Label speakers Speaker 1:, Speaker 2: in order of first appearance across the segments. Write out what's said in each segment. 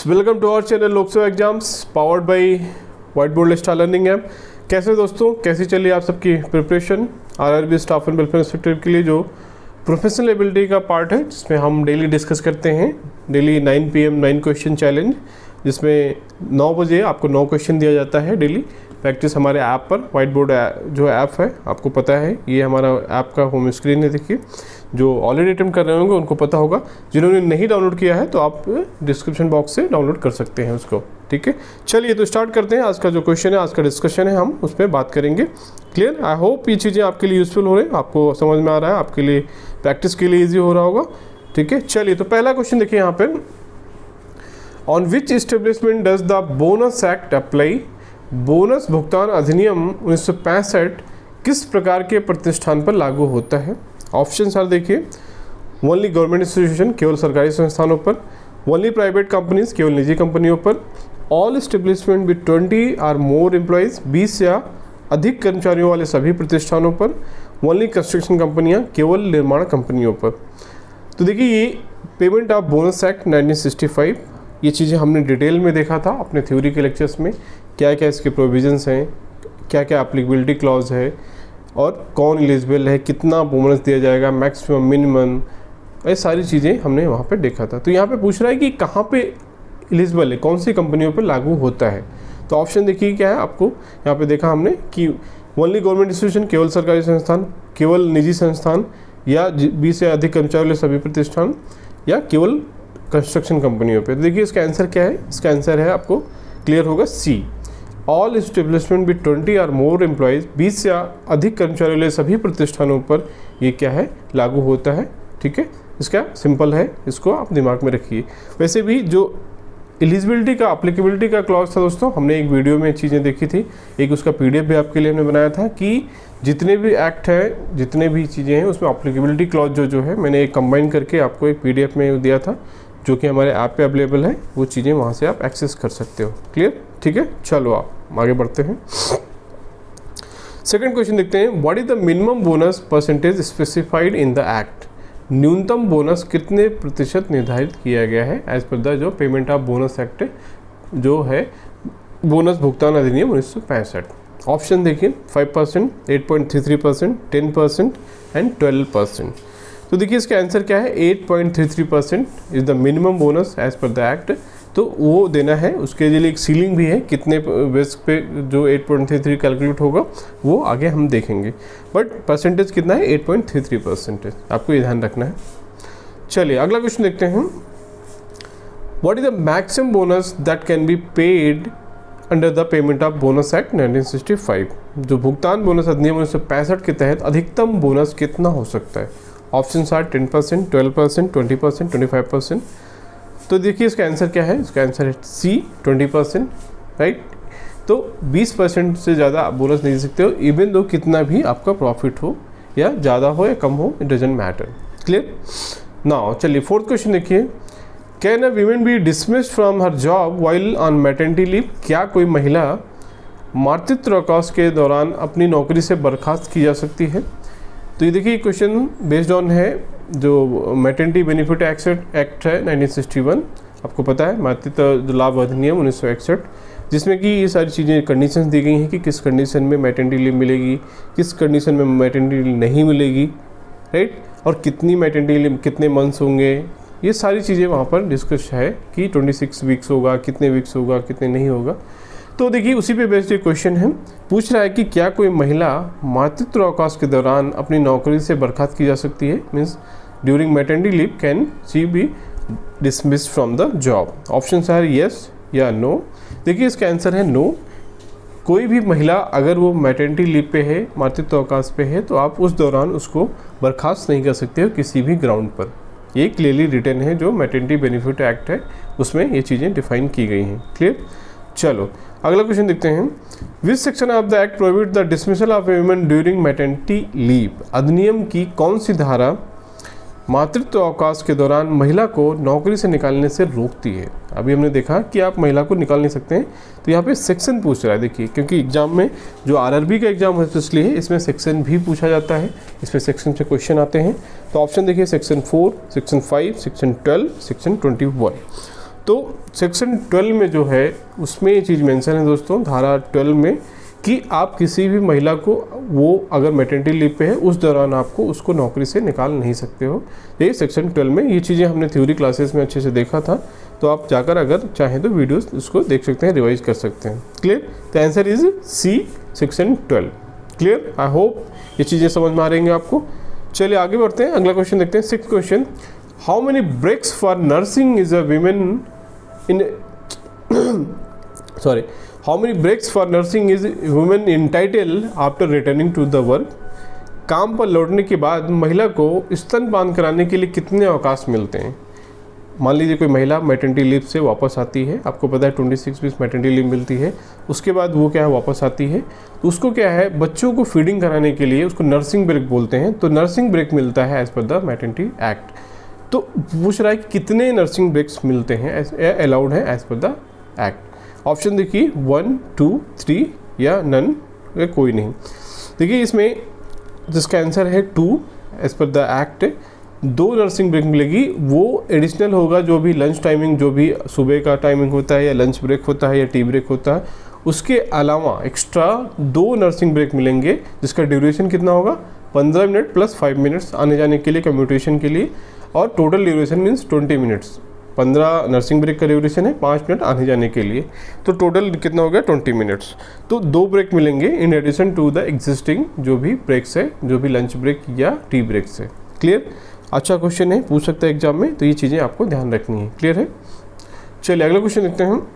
Speaker 1: Welcome to our channel लोकसेवा exams powered by white board star learning app. कैसे दोस्तों, कैसी चली आप सबकी preparation RRB staff and welfare inspector के लिए जो प्रोफेशनल एबिलिटी का पार्ट है, जिसमें हम डेली डिस्कस करते हैं। डेली 9 PM 9 क्वेश्चन चैलेंज, जिसमें 9 बजे आपको 9 क्वेश्चन दिया जाता है डेली प्रैक्टिस हमारे ऐप पर। व्हाइट बोर्ड जो ऐप है आपको पता है, ये हमारा ऐप का होम स्क्रीन है। देखिए, जो ऑलरेडी अटेम्प्ट कर रहे होंगे उनको पता होगा, जिन्होंने नहीं डाउनलोड किया है तो आप डिस्क्रिप्शन बॉक्स से डाउनलोड कर सकते हैं उसको। ठीक है, चलिए तो स्टार्ट करते हैं। आज का जो क्वेश्चन है, आज का डिस्कशन है, हम उस पर बात करेंगे। क्लियर? आई होप ये चीज़ें आपके लिए यूजफुल हो रही है, आपको समझ में आ रहा है, आपके लिए प्रैक्टिस के लिए ईजी हो रहा होगा। ठीक है, चलिए तो पहला क्वेश्चन देखिए यहाँ पे, on which establishment does the bonus act apply? Bonus भुगतान अधिनियम 1965 किस प्रकार के प्रतिष्ठान पर लागू होता है? ऑप्शन आर देखिए, ओनली गवर्नमेंट इंस्टीट्यूशन, केवल सरकारी संस्थानों पर, ओनली प्राइवेट कंपनीज, केवल निजी कंपनियों पर, ऑल एस्टेब्लिशमेंट विद 20 और मोर एम्प्लॉयज़, 20 या अधिक कर्मचारियों वाले सभी प्रतिष्ठानों पर, ओनली कंस्ट्रक्शन कंपनियां, केवल निर्माण कंपनियों पर। तो देखिए, ये पेमेंट ऑफ बोनस एक्ट 1965, ये चीज़ें हमने डिटेल में देखा था अपने थ्योरी के लेक्चर्स में, क्या क्या इसके प्रोविजंस हैं, क्या क्या एप्लीकेबिलिटी क्लॉज है, और कौन एलिजिबल है, कितना बोनस दिया जाएगा, मैक्सिमम मिनिमम, ये सारी चीज़ें हमने वहाँ पे देखा था। तो यहाँ पे पूछ रहा है कि कहाँ पे एलिजिबल है, कौन सी कंपनियों पे लागू होता है। तो ऑप्शन देखिए क्या है, आपको यहाँ पे देखा हमने कि ओनली गवर्नमेंट इंस्टीट्यूशन, केवल सरकारी संस्थान, केवल निजी संस्थान, या 20 से अधिक कर्मचारी वाले सभी प्रतिष्ठान, या केवल कंस्ट्रक्शन कंपनियों पे। तो देखिए इसका आंसर क्या है, इसका आंसर है आपको क्लियर होगा सी, ऑल एस्टेब्लिशमेंट विद 20 और मोर एम्प्लॉयज़, 20 या अधिक कर्मचारी वाले सभी प्रतिष्ठानों पर ये क्या है, लागू होता है। ठीक है, इसका सिंपल है, इसको आप दिमाग में रखिए। वैसे भी जो एलिजिबिलिटी का, एप्लीकेबिलिटी का क्लॉज था दोस्तों, हमने एक वीडियो में चीज़ें देखी थी, एक उसका PDF भी आपके लिए हमने बनाया था कि जितने भी एक्ट है, जितने भी चीज़ें हैं, उसमें एप्लीकेबिलिटी क्लॉज जो है मैंने एक कंबाइन करके आपको एक PDF में दिया था, जो कि हमारे ऐप पे अवेलेबल है। वो चीज़ें वहाँ से आप एक्सेस कर सकते हो। क्लियर? ठीक है, चलो आप आगे बढ़ते हैं। सेकंड क्वेश्चन देखते हैं, what is the minimum bonus percentage specified in the act? न्यूनतम बोनस कितने प्रतिशत निर्धारित किया गया है एज पर द जो पेमेंट ऑफ बोनस एक्ट जो है, बोनस भुगतान अधिनियम 1965? ऑप्शन देखिए, 5%, 8.33%, 10% एंड 12%। तो देखिए इसका आंसर क्या है, 8.33% is the minimum bonus as per the act. तो वो देना है, उसके लिए एक सीलिंग भी है, कितने बेस पे जो 8.33 कैलकुलेट होगा वो आगे हम देखेंगे, बट परसेंटेज कितना है, 8.33%, आपको ये ध्यान रखना है। चलिए अगला क्वेश्चन देखते हैं, what is the maximum bonus that can be paid under the payment of bonus act 1965? जो भुगतान बोनस अधिनियम 1965 के तहत अधिकतम बोनस कितना हो सकता है? Option are 10%, 12%, 20%, 25%। तो देखिए इसका आंसर क्या है, इसका आंसर है सी, 20%, राइट। तो 20% से ज़्यादा आप बोनस नहीं दे सकते हो, इवन दो कितना भी आपका प्रॉफिट हो, या ज़्यादा हो या कम हो, it doesn't matter. Clear? Now चलिए फोर्थ क्वेश्चन देखिए, can a women B dismissed from her job while on maternity leave? क्या कोई महिला मातृत्व अवकाश के दौरान अपनी नौकरी से बर्खास्त की जा सकती है? तो ये देखिए क्वेश्चन बेस्ड ऑन है जो मैटरनिटी बेनिफिट एक्ट है 1961, आपको पता है, मातृत्व लाभ अधिनियम 1961, जिसमें कि ये सारी चीज़ें कंडीशंस दी गई हैं कि किस कंडीशन में मैटरनिटी लीव मिलेगी, किस कंडीशन में मैटरनिटी लीव नहीं मिलेगी, राइट, और कितनी मैटरनिटी लीव, कितने मंथ्स होंगे, ये सारी चीज़ें वहाँ पर डिस्कस है कि 26 वीक्स होगा, कितने वीक्स होगा, कितने नहीं होगा। तो देखिए उसी पे बेस्ड एक क्वेश्चन है, पूछ रहा है कि क्या कोई महिला मातृत्व अवकाश के दौरान अपनी नौकरी से बर्खास्त की जा सकती है, means during maternity leave can she be dismissed from the job? Option are yes या नो। देखिए इसका आंसर है नो। कोई भी महिला अगर वो मैटरनिटी लीव पे है, मातृत्व अवकाश पे है, तो आप उस दौरान उसको बर्खास्त नहीं कर सकते हो किसी भी ग्राउंड पर। ये क्लियरली रिटन है, जो मैटरनिटी बेनिफिट एक्ट है उसमें ये चीज़ें डिफाइन की गई हैं। क्लियर? चलो अगला क्वेश्चन देखते हैं, which section of the act prohibit the dismissal of a woman during maternity leave? अधिनियम की कौन सी धारा मातृत्व अवकाश के दौरान महिला को नौकरी से निकालने से रोकती है? अभी हमने देखा कि आप महिला को निकाल नहीं सकते हैं, तो यहाँ पे सेक्शन पूछ रहा है। देखिए क्योंकि एग्जाम में जो आरआरबी का एग्जाम है, तो इसलिए इसमें सेक्शन भी पूछा जाता है, इसमें सेक्शन से क्वेश्चन आते हैं। तो ऑप्शन देखिए, सेक्शन 4, सेक्शन 5, सेक्शन 12, सेक्शन 21। तो सेक्शन 12 में जो है उसमें ये चीज़ मेंशन है दोस्तों, धारा 12 में, कि आप किसी भी महिला को, वो अगर मैटरनिटी लीव पे है उस दौरान आपको उसको नौकरी से निकाल नहीं सकते हो। ये सेक्शन 12 में ये चीज़ें हमने थ्योरी क्लासेस में अच्छे से देखा था, तो आप जाकर अगर चाहें तो वीडियोस उसको देख सकते हैं, रिवाइज कर सकते हैं। Clear? The answer is C, section 12। Clear? I hope ये चीज़ें समझ में आ रही हैं आपको। चलिए आगे बढ़ते हैं, अगला क्वेश्चन देखते हैं। 6th question, how many breaks for nursing is a women in sorry how many breaks for nursing is women entitle after returning to the work. काम पर लौटने के बाद महिला को स्तनपान कराने के लिए कितने अवकाश मिलते हैं? मान लीजिए कोई महिला मैटरनिटी लीव से वापस आती है, आपको पता है 26 वीक्स मैटरनिटी लीव मिलती है, उसके बाद वो क्या है वापस आती है, तो उसको क्या है बच्चों को फीडिंग कराने के लिए उसको नर्सिंग ब्रेक बोलते हैं, तो नर्सिंग ब्रेक मिलता है as per the maternity act. तो पूछ रहा है कि कितने नर्सिंग ब्रेक्स मिलते हैं, अलाउड है as per the act. Option देखिए 1, 2, 3 या नन, या कोई नहीं। देखिए इसमें जिसका आंसर है 2 as per the act, 2 nursing break मिलेगी। वो एडिशनल होगा जो भी लंच टाइमिंग, जो भी सुबह का टाइमिंग होता है या लंच ब्रेक होता है या टी ब्रेक होता है, उसके अलावा एक्स्ट्रा 2 नर्सिंग ब्रेक मिलेंगे, जिसका ड्यूरेशन कितना होगा 15 मिनट प्लस 5 मिनट्स आने जाने के लिए, कम्यूटेशन के लिए, और total duration means 20 minutes. 15 nursing break का ड्यूरेशन है, 5 मिनट आने जाने के लिए, तो टोटल कितना हो गया 20 मिनट्स। तो 2 ब्रेक मिलेंगे in addition to the existing जो भी ब्रेक्स है, जो भी लंच ब्रेक या टी ब्रेक्स है। क्लियर? अच्छा क्वेश्चन है, पूछ सकता है एग्जाम में, तो ये चीज़ें आपको ध्यान रखनी है। क्लियर है? चलिए अगला क्वेश्चन देखते हैं हम।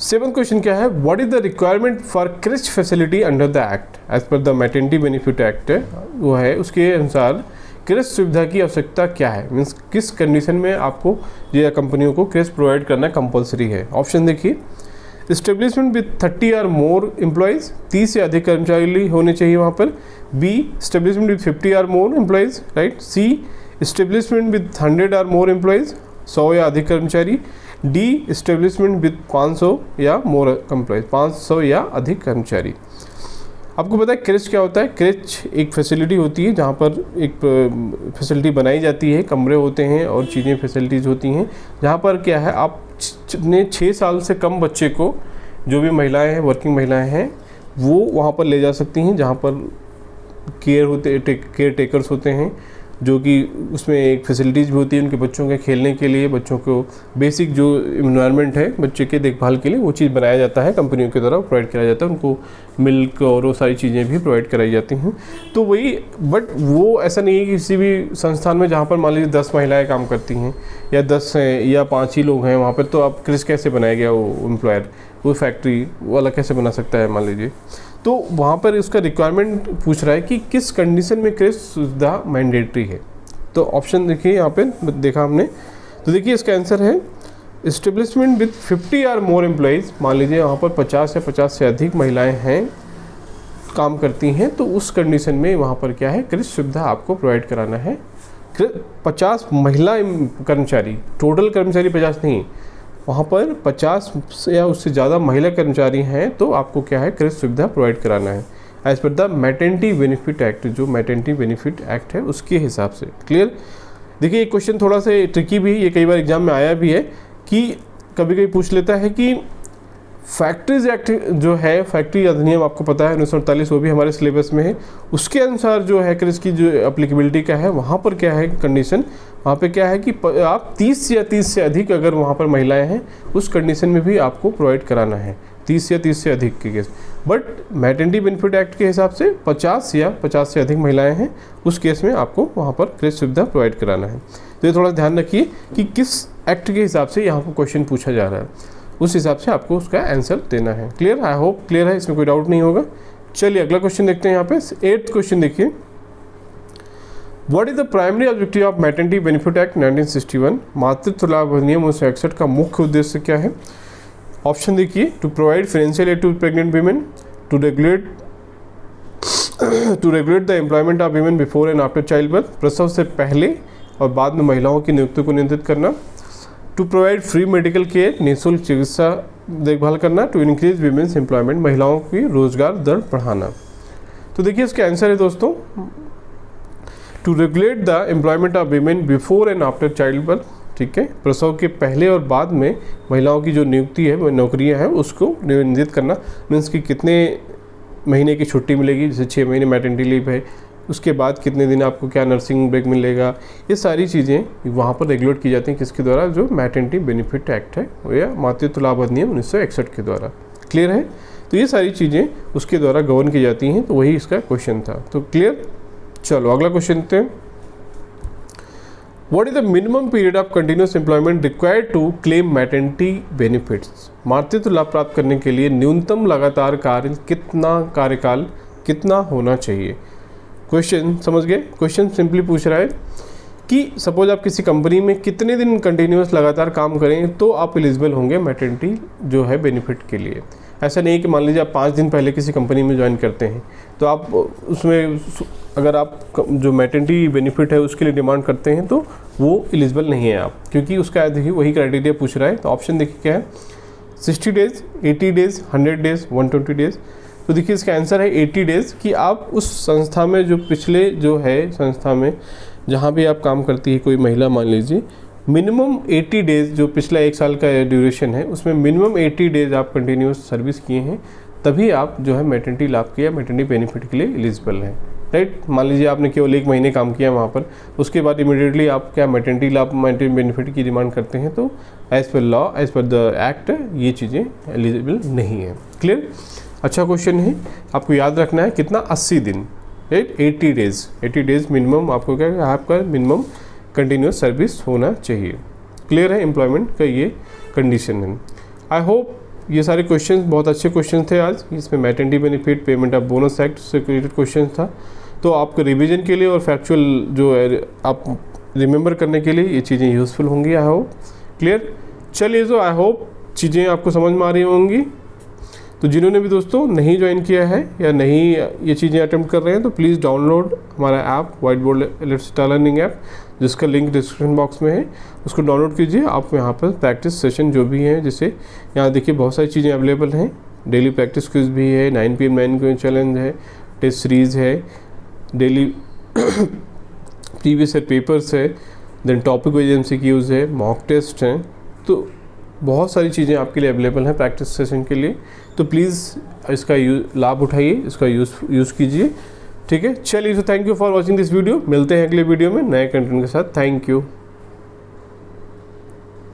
Speaker 1: 7th क्वेश्चन क्या है, what is the requirement for creche facility under the act as per the maternity benefit act है, वो है उसके अनुसार क्रेच सुविधा की आवश्यकता क्या है, मीन्स किस कंडीशन में आपको ये कंपनियों को क्रेच प्रोवाइड करना कंपलसरी है। ऑप्शन देखिए, इस्टेब्लिशमेंट विद 30 और मोर एम्प्लॉयज़, 30 से अधिक कर्मचारी होने चाहिए वहाँ पर। बी, इस्टेब्लिशमेंट विद 50 और more employees, right. See, establishment with 100 और मोर एम्प्लॉयज़, 100 या अधिक कर्मचारी। डी, इस्टेब्लिशमेंट विद 500 या मोर एम्प्लॉयज़, 500 या अधिक कर्मचारी। आपको पता है क्रेच क्या होता है? क्रेच एक फैसिलिटी होती है जहाँ पर एक फैसिलिटी बनाई जाती है, कमरे होते हैं और चीज़ें फैसिलिटीज़ होती हैं, जहाँ पर क्या है आप अपने 6 साल से कम बच्चे को, जो भी महिलाएं हैं, वर्किंग महिलाएं हैं, वो वहाँ पर ले जा सकती हैं, जहाँ पर केयर टेकर्स होते हैं, जो कि उसमें एक फैसिलिटीज़ भी होती है उनके बच्चों के खेलने के लिए, बच्चों को बेसिक जो इन्वायरमेंट है बच्चे के देखभाल के लिए, वो चीज़ बनाया जाता है, कंपनियों के द्वारा प्रोवाइड कराया जाता है, उनको मिल्क और वो सारी चीज़ें भी प्रोवाइड कराई जाती हैं। तो वही, बट वो ऐसा नहीं है कि किसी भी संस्थान में जहाँ पर मान लीजिए 10 महिलाएँ काम करती हैं या 10 हैं या 5 ही लोग हैं वहाँ पर, तो आप क्रेच कैसे बनाया गया वो एम्प्लॉयर, वो फैक्ट्री वाला कैसे बना सकता है मान लीजिए। तो वहाँ पर इसका रिक्वायरमेंट पूछ रहा है कि किस कंडीशन में क्रेच सुविधा मैंडेटरी है। तो ऑप्शन देखिए यहाँ पे देखा हमने, तो देखिए इसका आंसर है इस्टेब्लिशमेंट विद 50 और मोर एम्प्लॉयज़। मान लीजिए वहाँ पर 50 या 50 से अधिक महिलाएं हैं, काम करती हैं, तो उस कंडीशन में वहाँ पर क्या है क्रेच सुविधा आपको प्रोवाइड कराना है। 50 महिला कर्मचारी, टोटल कर्मचारी 50 नहीं, वहाँ पर 50 या उससे ज़्यादा महिला कर्मचारी हैं, तो आपको क्या है क्रेच सुविधा प्रोवाइड कराना है as per the maternity benefit act, जो मैटरनिटी बेनिफिट एक्ट है उसके हिसाब से। क्लियर? देखिए ये क्वेश्चन थोड़ा सा ट्रिकी भी, ये कई बार एग्जाम में आया भी है कि कभी कभी पूछ लेता है कि फैक्ट्रीज एक्ट जो है, फैक्ट्री अधिनियम आपको पता है 1948, वो भी हमारे सिलेबस में है, उसके अनुसार जो है क्रेच की जो एप्लीकेबिलिटी का है, वहाँ पर क्या है कंडीशन, वहाँ पे क्या है कि आप 30 या 30 से अधिक अगर वहाँ पर महिलाएं हैं, उस कंडीशन में भी आपको प्रोवाइड कराना है, 30 या 30 से अधिक के case. But maternity benefit act के हिसाब से 50 या 50 से अधिक महिलाएं हैं, उस केस में आपको वहाँ पर क्रेच सुविधा प्रोवाइड कराना है। तो ये थोड़ा ध्यान रखिए कि किस एक्ट के हिसाब से यहाँ पर क्वेश्चन पूछा जा रहा है, उस हिसाब से आपको उसका आंसर देना है। क्लियर? आई होप क्लियर है, इसमें कोई डाउट नहीं होगा। चलिए अगला क्वेश्चन देखते हैं यहाँ पे। 8th क्वेश्चन देखिए, what is the primary objective of maternity benefit act 1961। मातृत्व लाभ अधिनियम 1961 का मुख्य उद्देश्य क्या है? ऑप्शन देखिए, to provide financial aid to pregnant women, to regulate the employment of women before and after child birth, प्रसव से पहले और बाद में महिलाओं की नियुक्ति को नियंत्रित करना, to provide free medical care, निःशुल्क चिकित्सा देखभाल करना, टू इंक्रीज वीमेंस एम्प्लॉयमेंट, महिलाओं की रोजगार दर बढ़ाना। तो देखिए इसका आंसर है दोस्तों, to regulate the employment of women before and after child birth. ठीक है। प्रसव के पहले और बाद में महिलाओं की जो नियुक्ति है, नौकरियां हैं, उसको निबंधित करना, मीन्स कि कितने महीने की छुट्टी मिलेगी, जैसे 6 महीने मैटरनिटी लीव है, उसके बाद कितने दिन आपको क्या नर्सिंग ब्रेक मिलेगा, ये सारी चीज़ें वहाँ पर रेगुलेट की जाती हैं किसके द्वारा, जो मैटरनिटी बेनिफिट एक्ट है या मातृत्व लाभ अधिनियम 1961 के द्वारा। क्लियर है? तो ये सारी चीज़ें उसके द्वारा गवर्न की जाती हैं, तो वही इसका क्वेश्चन था। तो क्लियर? चलो अगला क्वेश्चन देखते हैं। What is the minimum period of continuous employment required to claim maternity benefits? मातृत्व लाभ प्राप्त करने के लिए न्यूनतम लगातार कार्यकाल कितना होना चाहिए? क्वेश्चन समझ गए? क्वेश्चन सिंपली पूछ रहा है कि सपोज आप किसी कंपनी में कितने दिन कंटिन्यूस लगातार काम करें तो आप एलिजिबल होंगे मैटरनिटी जो है बेनिफिट के लिए। ऐसा नहीं है कि मान लीजिए आप 5 दिन पहले किसी कंपनी में ज्वाइन करते हैं तो आप उसमें अगर आप जो मैटरनिटी बेनिफिट है उसके लिए डिमांड करते हैं तो वो एलिजिबल नहीं है आप, क्योंकि उसका देखिए वही क्राइटेरिया पूछ रहा है। तो ऑप्शन देखिए क्या है, 60 डेज़, 80 डेज़, 100 डेज़, 120 डेज़। तो देखिए इसका आंसर है 80 डेज़ कि आप उस संस्था में जो पिछले जो है संस्था में जहाँ भी आप काम करती है कोई महिला मान लीजिए, मिनिमम 80 डेज़ जो पिछला 1 साल का ड्यूरेशन है उसमें मिनिमम 80 डेज़ आप कंटिन्यूस सर्विस किए हैं, तभी आप जो है मैटरनिटी लाभ किया, मैटरनिटी बेनिफिट के लिए एलिजिबल हैं। राइट? मान लीजिए आपने केवल 1 महीने काम किया वहाँ पर, उसके बाद इमीडिएटली आप क्या मैटरनिटी लाभ, मैटरनिटी बेनिफिट की डिमांड करते हैं, तो as per law, as per the act ये चीज़ें एलिजिबल नहीं है। क्लियर? अच्छा क्वेश्चन है, आपको याद रखना है कितना, 80 दिन, राइट? 80 डेज़, 80 डेज़ मिनिमम आपको क्या है, आपका मिनिमम कंटिन्यूस सर्विस होना चाहिए। क्लियर है? एम्प्लॉयमेंट का ये कंडीशन है। आई होप ये सारे क्वेश्चंस बहुत अच्छे क्वेश्चन थे आज। इसमें maternity benefit, payment of bonus act से रिलेटेड क्वेश्चन था। तो आपके रिवीजन के लिए और फैक्चुअल जो है आप रिमेंबर करने के लिए ये चीज़ें यूज़फुल होंगी। I hope clear. चलिए, तो आई होप चीज़ें आपको समझ में आ रही होंगी। तो जिन्होंने भी दोस्तों नहीं ज्वाइन किया है या नहीं ये चीज़ें अटेम्प्ट कर रहे हैं तो प्लीज़ डाउनलोड हमारा app white board elites learning app, जिसका लिंक डिस्क्रिप्शन बॉक्स में है, उसको डाउनलोड कीजिए। आप यहाँ पर प्रैक्टिस सेशन जो भी हैं, जैसे यहाँ देखिए बहुत सारी चीज़ें अवेलेबल हैं, डेली प्रैक्टिस क्विज भी है, 9 PM 9 क्वेश्चन चैलेंज है, टेस्ट सीरीज़ है, डेली प्रीवियस ईयर पेपर्स है, देन टॉपिक वाइज MCQs है, मॉक टेस्ट हैं। तो बहुत सारी चीज़ें आपके लिए अवेलेबल हैं प्रैक्टिस सेशन के लिए। तो प्लीज़ इसका लाभ उठाइए, इसका यूज़ कीजिए। ठीक है, चलिए, तो thank you for watching this video. मिलते हैं अगले वीडियो में नए कंटेंट के साथ। Thank you.